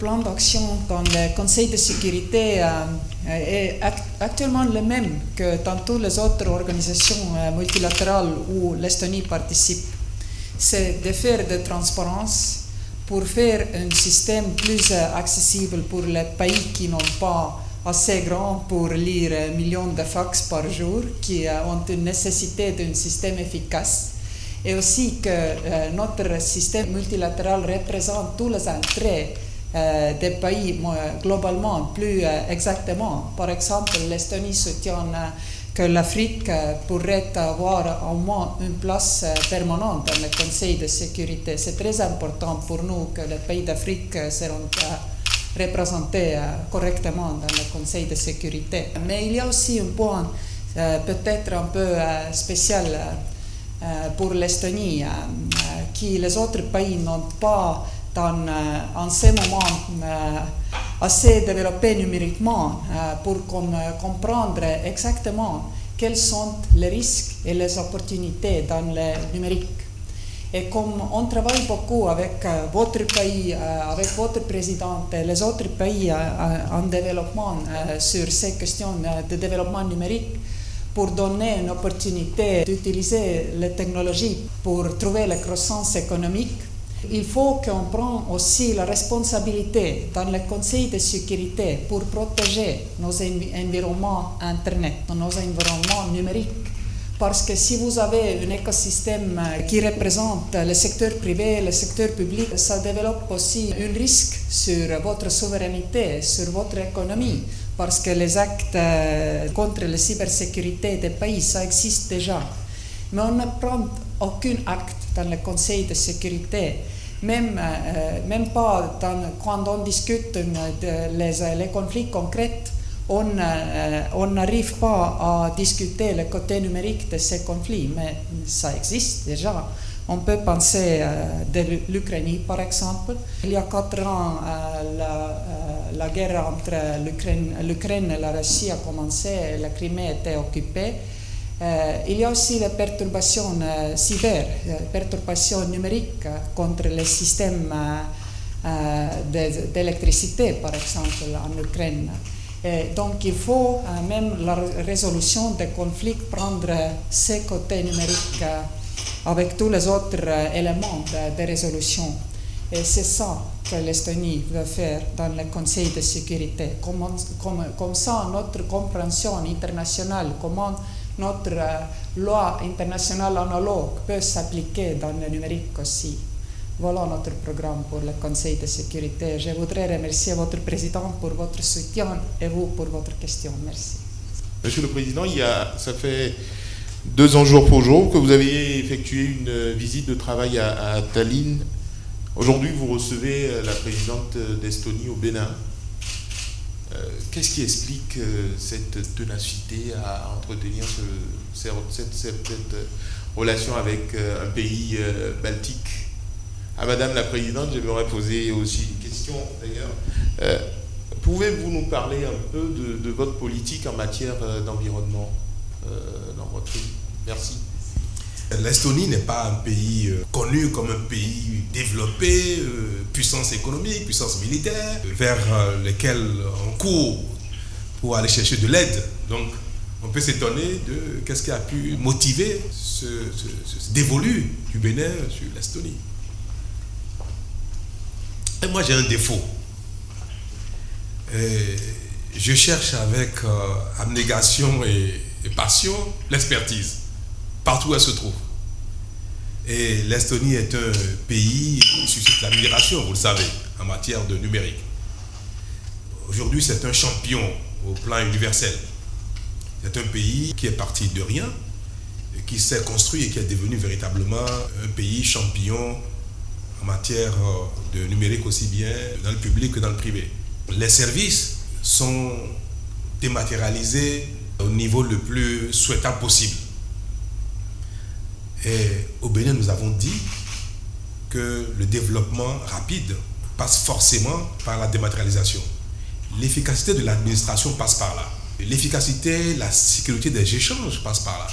plan d'action dans le Conseil de sécurité est actuellement le même que dans toutes les autres organisations multilatérales où l'Estonie participe. C'est de faire de transparence pour faire un système plus accessible pour les pays qui n'ont pas assez grand pour lire millions de fax par jour, qui ont une nécessité d'un système efficace. Et aussi que notre système multilatéral représente tous les intérêts des pays globalement, plus exactement. Par exemple, l'Estonie soutient que l'Afrique pourrait avoir au moins une place permanente dans le Conseil de sécurité. C'est très important pour nous que les pays d'Afrique seront représentés correctement dans le Conseil de sécurité. Mais il y a aussi un point peut-être un peu spécial pour l'Estonie, que les autres pays n'ont pas en ce moment assez développé numériquement pour comprendre exactement quels sont les risques et les opportunités dans le numérique. Et comme on travaille beaucoup avec votre pays, avec votre président et les autres pays en développement sur ces questions de développement numérique, pour donner une opportunité d'utiliser les technologies pour trouver la croissance économique, il faut qu'on prenne aussi la responsabilité dans le Conseil de sécurité pour protéger nos environnements Internet, nos environnements numériques. Parce que si vous avez un écosystème qui représente le secteur privé, le secteur public, ça développe aussi un risque sur votre souveraineté, sur votre économie. Parce que les actes contre la cybersécurité des pays, ça existe déjà. Mais on ne prend aucun acte dans le Conseil de sécurité, même pas quand on discute les conflits concrets, on n'arrive pas à discuter le côté numérique de ces conflits, mais ça existe déjà. On peut penser de l'Ukraine, par exemple. Il y a 4 ans, la guerre entre l'Ukraine et la Russie a commencé, et la Crimée était occupée. Il y a aussi les perturbations cyber, perturbations numériques contre les systèmes d'électricité, par exemple, en Ukraine. Et donc, il faut même la résolution des conflits prendre ces côtés numériques avec tous les autres éléments de résolution. Et c'est ça que l'Estonie veut faire dans le Conseil de sécurité. Comme ça, notre compréhension internationale, comment notre loi internationale analogue peut s'appliquer dans le numérique aussi. Voilà notre programme pour le Conseil de sécurité. Je voudrais remercier votre président pour votre soutien et vous pour votre question. Merci. Monsieur le Président, ça fait 2 ans jour pour jour que vous avez effectué une visite de travail à Tallinn. Aujourd'hui, vous recevez la présidente d'Estonie au Bénin. Qu'est-ce qui explique cette ténacité à entretenir cette relation avec un pays baltique? À Madame la Présidente, j'aimerais poser aussi une question d'ailleurs. Pouvez-vous nous parler un peu de votre politique en matière d'environnement dans votre pays? Merci. L'Estonie n'est pas un pays connu comme un pays développé, puissance économique, puissance militaire, vers lequel on court pour aller chercher de l'aide. Donc, on peut s'étonner de qu'est-ce qui a pu motiver ce dévolu du Bénin sur l'Estonie. Et moi, j'ai un défaut. Je cherche avec abnégation et passion l'expertise, partout où elle se trouve. Et l'Estonie est un pays qui suscite l'admiration, vous le savez, en matière de numérique. Aujourd'hui, c'est un champion au plan universel. C'est un pays qui est parti de rien, et qui s'est construit et qui est devenu véritablement un pays champion en matière de numérique, aussi bien dans le public que dans le privé. Les services sont dématérialisés au niveau le plus souhaitable possible. Et au Bénin, nous avons dit que le développement rapide passe forcément par la dématérialisation. L'efficacité de l'administration passe par là. L'efficacité, la sécurité des échanges passe par là.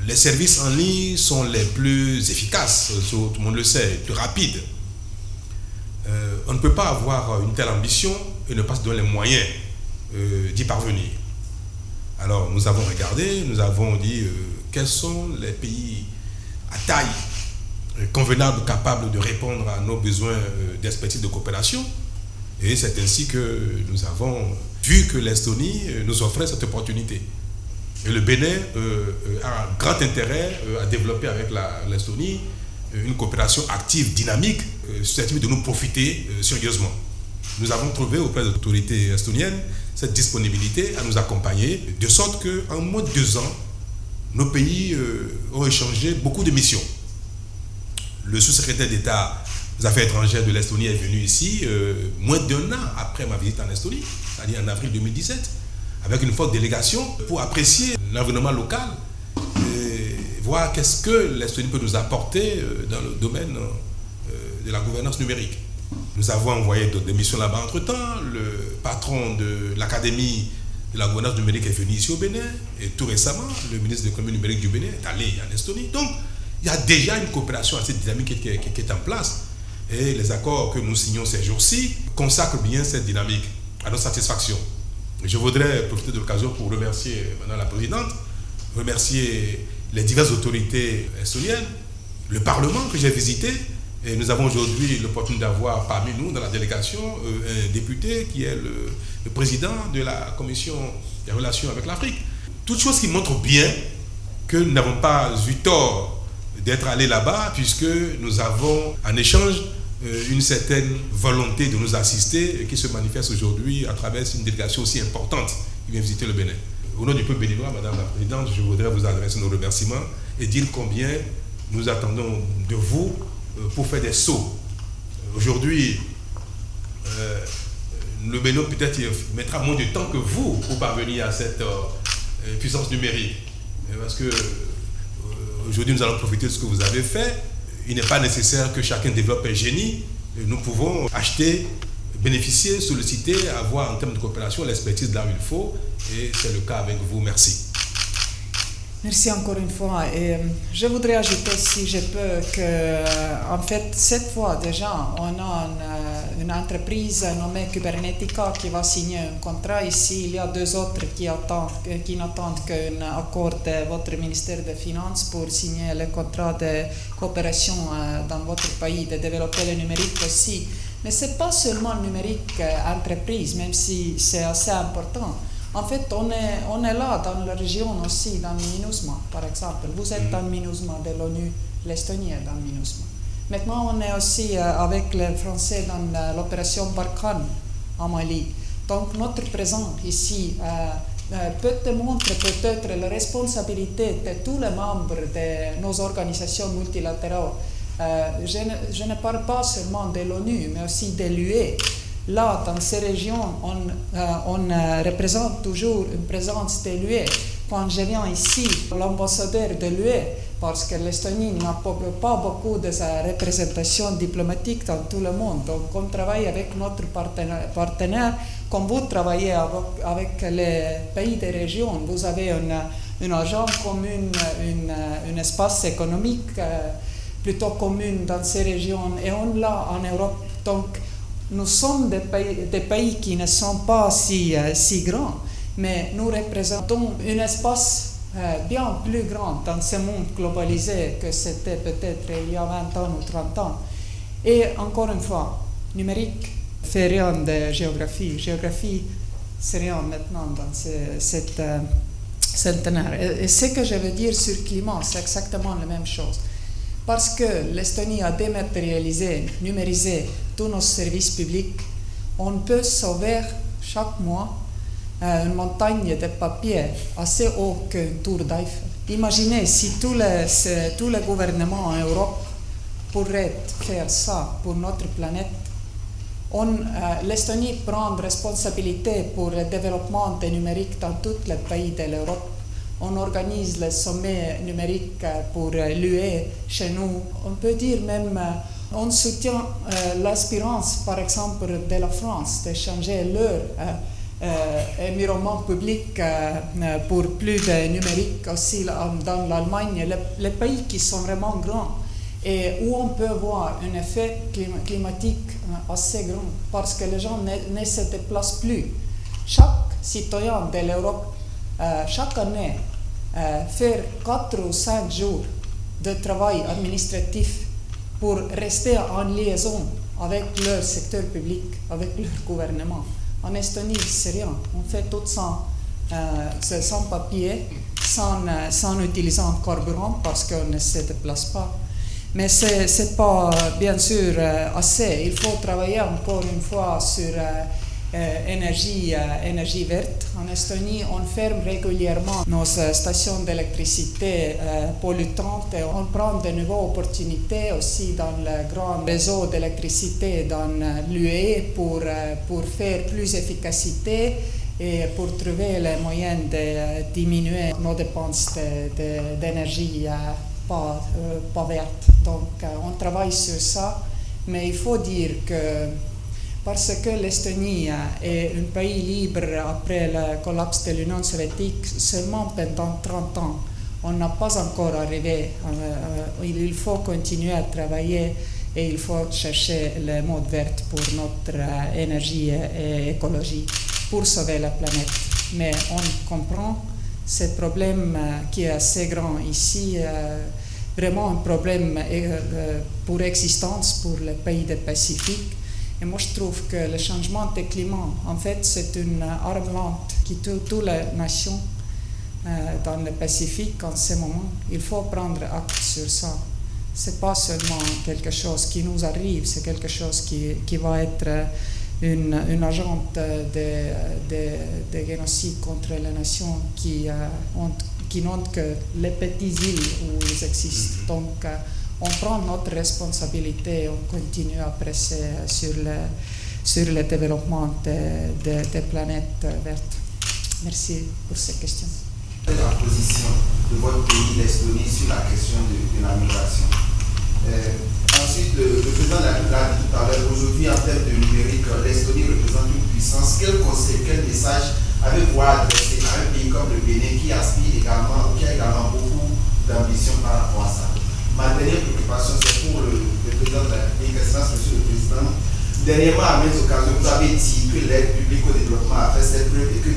Les services en ligne sont les plus efficaces, tout le monde le sait, les plus rapides. on ne peut pas avoir une telle ambition et ne pas se donner les moyens d'y parvenir. Alors nous avons regardé, nous avons dit quels sont les pays à taille convenable, capable de répondre à nos besoins d'expertise de coopération. Et c'est ainsi que nous avons vu que l'Estonie nous offrait cette opportunité. Et le Bénin a un grand intérêt à développer avec l'Estonie une coopération active, dynamique, susceptible de nous profiter sérieusement. Nous avons trouvé auprès de l'autorité estonienne cette disponibilité à nous accompagner, de sorte qu'en moins de 2 ans, nos pays ont échangé beaucoup de missions. Le sous-secrétaire d'État aux Affaires étrangères de l'Estonie est venu ici moins d'1 an après ma visite en Estonie, c'est-à-dire en avril 2017, avec une forte délégation pour apprécier l'environnement local et voir qu'est-ce que l'Estonie peut nous apporter dans le domaine de la gouvernance numérique. Nous avons envoyé des missions là-bas entre-temps. Le patron de l'Académie de la gouvernance numérique est venu ici au Bénin et tout récemment, le ministre de l'économie numérique du Bénin est allé en Estonie. Donc, il y a déjà une coopération assez dynamique qui est en place. Et les accords que nous signons ces jours-ci consacrent bien cette dynamique à notre satisfaction. Je voudrais profiter de l'occasion pour remercier Madame la Présidente, remercier les diverses autorités estoniennes, le Parlement que j'ai visité. Et nous avons aujourd'hui l'opportunité d'avoir parmi nous, dans la délégation, un député qui est le président de la Commission des relations avec l'Afrique. Toutes choses qui montrent bien que nous n'avons pas eu tort d'être allés là-bas, puisque nous avons en échange une certaine volonté de nous assister qui se manifeste aujourd'hui à travers une délégation aussi importante qui vient visiter le Bénin. Au nom du peuple béninois, Madame la Présidente, je voudrais vous adresser nos remerciements et dire combien nous attendons de vous pour faire des sauts. Aujourd'hui, le Bénin peut-être mettra moins de temps que vous pour parvenir à cette puissance numérique. Parce que aujourd'hui, nous allons profiter de ce que vous avez fait. Il n'est pas nécessaire que chacun développe un génie. Nous pouvons acheter, bénéficier, solliciter, avoir en termes de coopération l'expertise là où il faut. Et c'est le cas avec vous. Merci. Merci encore une fois. Et je voudrais ajouter, si je peux, que en fait, cette fois déjà, on a une entreprise nommée Cybernetica qui va signer un contrat ici. Il y a 2 autres qui n'attendent qu'un accord de votre ministère des Finances pour signer le contrat de coopération dans votre pays, de développer le numérique aussi. Mais ce n'est pas seulement numérique entreprise, même si c'est assez important. En fait, on est là dans la région aussi, dans MINUSMA, par exemple. Vous êtes dans MINUSMA de l'ONU, l'Estonie est dans MINUSMA. Maintenant, on est aussi avec les Français dans l'opération Barkhane en Mali. Donc, notre présence ici peut démontrer peut-être la responsabilité de tous les membres de nos organisations multilatérales. Je ne parle pas seulement de l'ONU, mais aussi de l'UE. Là, dans ces régions, on représente toujours une présence de l'UE. Quand je viens ici, l'ambassadeur de l'UE, parce que l'Estonie n'a pas beaucoup de sa représentation diplomatique dans tout le monde. Donc, on travaille avec notre partenaire. Comme vous travaillez avec les pays des régions, vous avez une agence commune, un espace économique plutôt commun dans ces régions. Et on l'a en Europe. Donc, nous sommes des pays qui ne sont pas si grands, mais nous représentons un espace bien plus grand dans ce monde globalisé que c'était peut-être il y a 20 ans ou 30 ans. Et encore une fois, numérique fait rien de géographie. Géographie, c'est rien maintenant dans cette centenaire. Et ce que je veux dire sur le climat, c'est exactement la même chose. Parce que l'Estonie a dématérialisé, numérisé tous nos services publics, on peut sauver chaque mois une montagne de papier assez haut qu'une tour d'Eiffel. Imaginez si tous les gouvernements en Europe pourraient faire ça pour notre planète. L'Estonie prend responsabilité pour le développement du numérique dans tous les pays de l'Europe. On organise le sommet numérique pour l'UE chez nous. On peut dire même, on soutient l'aspirance, par exemple, de la France de changer leur environnement public pour plus de numérique aussi dans l'Allemagne. Les pays qui sont vraiment grands, et où on peut voir un effet climatique assez grand parce que les gens ne se déplacent plus. Chaque citoyen de l'Europe, chaque année, fait 4 ou 5 jours de travail administratif pour rester en liaison avec leur secteur public, avec leur gouvernement. En Estonie, c'est rien. On fait tout sans papier, sans utiliser un carburant parce qu'on ne se déplace pas. Mais ce n'est pas, bien sûr, assez. Il faut travailler encore une fois sur énergie verte. En Estonie, on ferme régulièrement nos stations d'électricité polluantes et on prend de nouvelles opportunités aussi dans le grand réseau d'électricité dans l'UE pour faire plus d'efficacité et pour trouver les moyens de diminuer nos dépenses d'énergie pas verte. Donc, on travaille sur ça, mais il faut dire que parce que l'Estonie est un pays libre après le collapse de l'Union soviétique, seulement pendant 30 ans, on n'a pas encore arrivé. Il faut continuer à travailler et il faut chercher le mode vert pour notre énergie et écologie, pour sauver la planète. Mais on comprend ce problème qui est assez grand ici, vraiment un problème pour existence pour les pays du Pacifique. Et moi, je trouve que le changement de climat, en fait, c'est une arme lente qui tue toutes les nations dans le Pacifique en ce moment. Il faut prendre acte sur ça. Ce n'est pas seulement quelque chose qui nous arrive, c'est quelque chose qui va être une agente de génocide contre les nations qui n'ont que les petites îles où ils existent. Donc, on prend notre responsabilité et on continue à presser sur le développement des planètes vertes. Merci pour ces questions. Quelle est la position de votre pays, l'Estonie, sur la question de la migration? Ensuite, le président de la République a dit tout à l'heure, aujourd'hui en termes de numérique, l'Estonie représente une puissance. Quel conseil, quel message avez-vous à adresser à un pays comme le Bénin qui aspire également, qui a également beaucoup d'ambition par rapport à ça? Ma dernière préoccupation, c'est pour le président de la République, Excellence, Monsieur le Président. Dernièrement, à maintes occasions, vous avez dit que l'aide publique au développement a fait ses preuves et que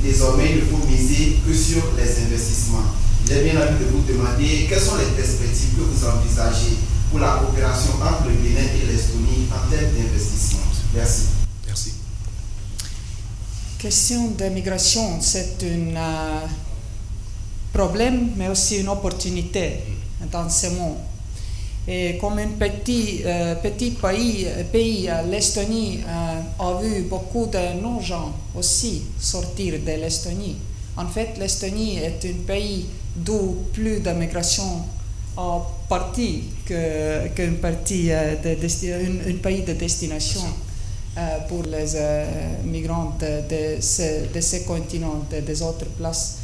désormais, il ne faut miser que sur les investissements. J'ai bien envie de vous demander quelles sont les perspectives que vous envisagez pour la coopération entre le Bénin et l'Estonie en termes d'investissement. Merci. Merci. Question de migration, c'est un problème, mais aussi une opportunité dans ce monde. Et comme un petit pays, l'Estonie a vu beaucoup de non-gens aussi sortir de l'Estonie. En fait, l'Estonie est un pays d'où plus de migration a parti qu'un pays de destination pour les migrants de ces continents, des autres places.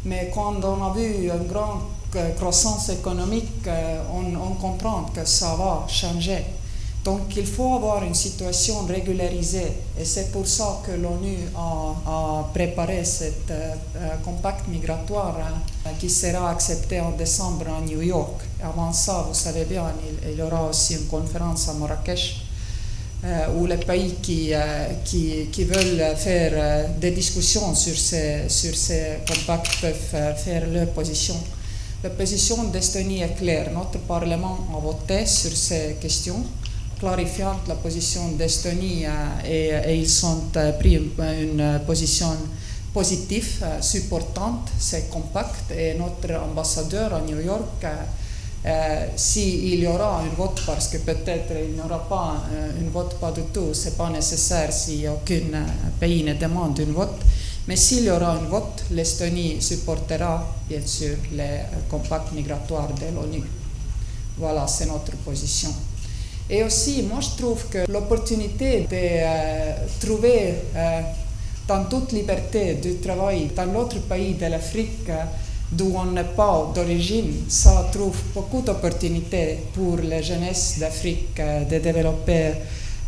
Mais quand on a vu une grande croissance économique, on comprend que ça va changer. Donc il faut avoir une situation régularisée et c'est pour ça que l'ONU a préparé cette compact migratoire qui sera accepté en décembre à New York. Avant ça, vous savez bien, il y aura aussi une conférence à Marrakech où les pays qui veulent faire des discussions sur ces compacts peuvent faire leur position. La position d'Estonie est claire. Notre Parlement a voté sur ces questions, clarifiant la position d'Estonie et ils ont pris une position positive, supportante ces compacts. Et notre ambassadeur à New York, s'il y aura un vote, parce que peut-être il n'y aura pas un vote, pas du tout, ce n'est pas nécessaire si aucun pays ne demande un vote, mais s'il y aura un vote, l'Estonie supportera bien sûr les compacts migratoires de l'ONU. Voilà, c'est notre position. Et aussi, moi je trouve que l'opportunité de trouver dans toute liberté du travail dans l'autre pays de l'Afrique d'où on n'est pas d'origine, ça trouve beaucoup d'opportunités pour les jeunesses d'Afrique de développer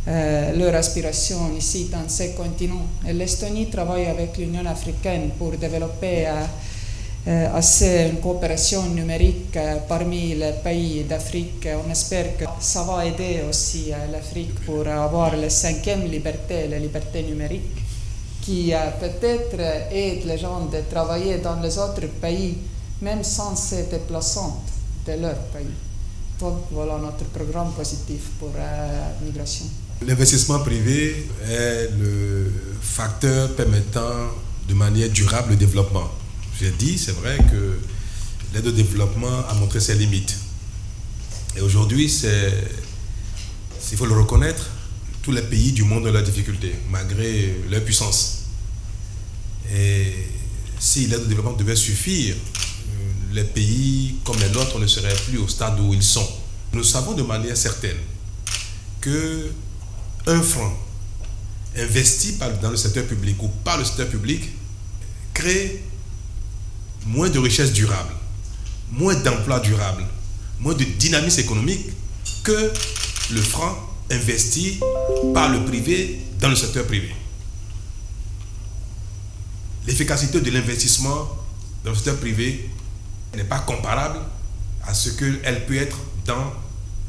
leur aspiration ici dans ces continents. Et l'Estonie travaille avec l'Union africaine pour développer assez une coopération numérique parmi les pays d'Afrique. On espère que ça va aider aussi l'Afrique pour avoir la 5e liberté, la liberté numérique, qui peut-être aide les gens de travailler dans les autres pays, même sans se déplacer de leur pays. Donc voilà notre programme positif pour la migration. L'investissement privé est le facteur permettant de manière durable le développement. J'ai dit, c'est vrai que l'aide au développement a montré ses limites. Et aujourd'hui, il faut le reconnaître, tous les pays du monde ont leurs difficultés, malgré leur puissance. Et si l'aide au développement devait suffire, les pays comme les nôtres ne seraient plus au stade où ils sont. Nous savons de manière certaine que un franc investi dans le secteur public ou par le secteur public crée moins de richesse durable, moins d'emplois durables, moins de dynamisme économique que le franc investi par le privé dans le secteur privé. L'efficacité de l'investissement dans le secteur privé n'est pas comparable à ce qu'elle peut être dans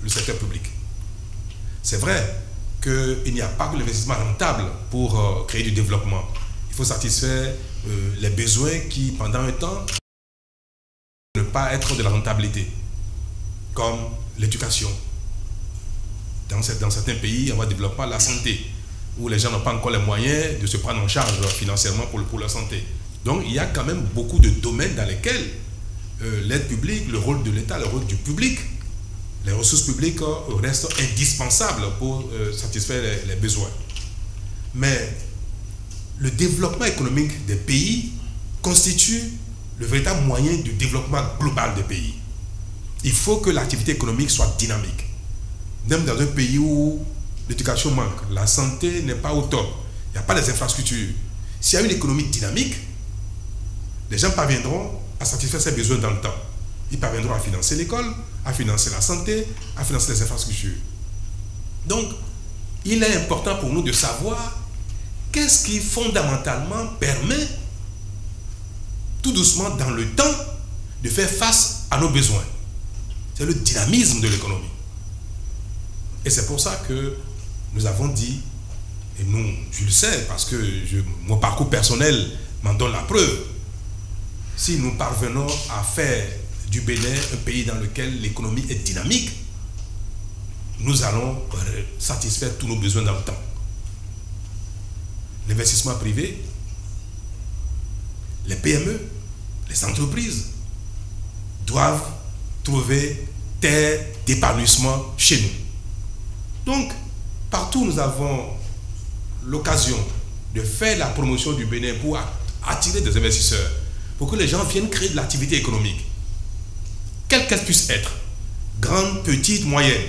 le secteur public. C'est vrai qu'il n'y a pas que l'investissement rentable pour créer du développement. Il faut satisfaire les besoins qui, pendant un temps, ne pas être de la rentabilité, comme l'éducation. Dans certains pays, on va développer la santé, où les gens n'ont pas encore les moyens de se prendre en charge financièrement pour leur santé. Donc, il y a quand même beaucoup de domaines dans lesquels l'aide publique, le rôle de l'État, le rôle du public, les ressources publiques restent indispensables pour satisfaire les besoins. Mais le développement économique des pays constitue le véritable moyen du développement global des pays. Il faut que l'activité économique soit dynamique. Même dans un pays où l'éducation manque, la santé n'est pas au top, il n'y a pas les infrastructures. S'il y a une économie dynamique, les gens parviendront à satisfaire ses besoins dans le temps. Ils parviendront à financer l'école, à financer la santé, à financer les infrastructures. Donc, il est important pour nous de savoir qu'est-ce qui fondamentalement permet, tout doucement dans le temps, de faire face à nos besoins. C'est le dynamisme de l'économie. Et c'est pour ça que nous avons dit, et nous, je le sais, parce que mon parcours personnel m'en donne la preuve, si nous parvenons à faire du Bénin un pays dans lequel l'économie est dynamique, nous allons satisfaire tous nos besoins dans le temps. L'investissement privé, les PME, les entreprises doivent trouver terre d'épanouissement chez nous. Donc, partout où nous avons l'occasion de faire la promotion du Bénin pour attirer des investisseurs, pour que les gens viennent créer de l'activité économique, quelle qu'elle puisse être, grande, petite, moyenne,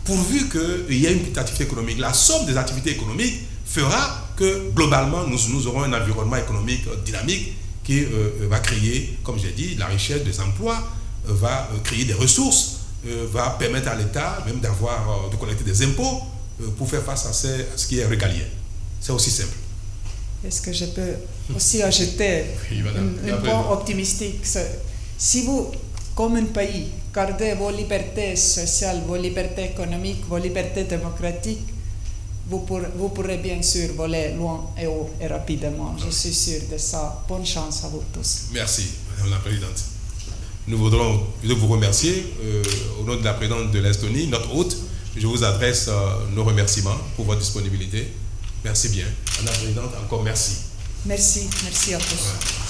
pourvu qu'il y ait une petite activité économique. La somme des activités économiques fera que globalement nous aurons un environnement économique dynamique qui va créer, comme j'ai dit, la richesse, des emplois, va créer des ressources, va permettre à l'État même de collecter des impôts pour faire face à ce qui est régalien. C'est aussi simple. Est-ce que je peux aussi ajouter un point optimistique? Si vous, comme un pays, gardez vos libertés sociales, vos libertés économiques, vos libertés démocratiques, vous pourrez bien sûr voler loin et haut et rapidement. Je suis sûr de ça. Bonne chance à vous tous. Merci, Madame la Présidente. Nous voudrons vous remercier au nom de la Présidente de l'Estonie, notre hôte. Je vous adresse nos remerciements pour votre disponibilité. Merci bien. Madame la Présidente, encore merci. Merci à tous. Ouais.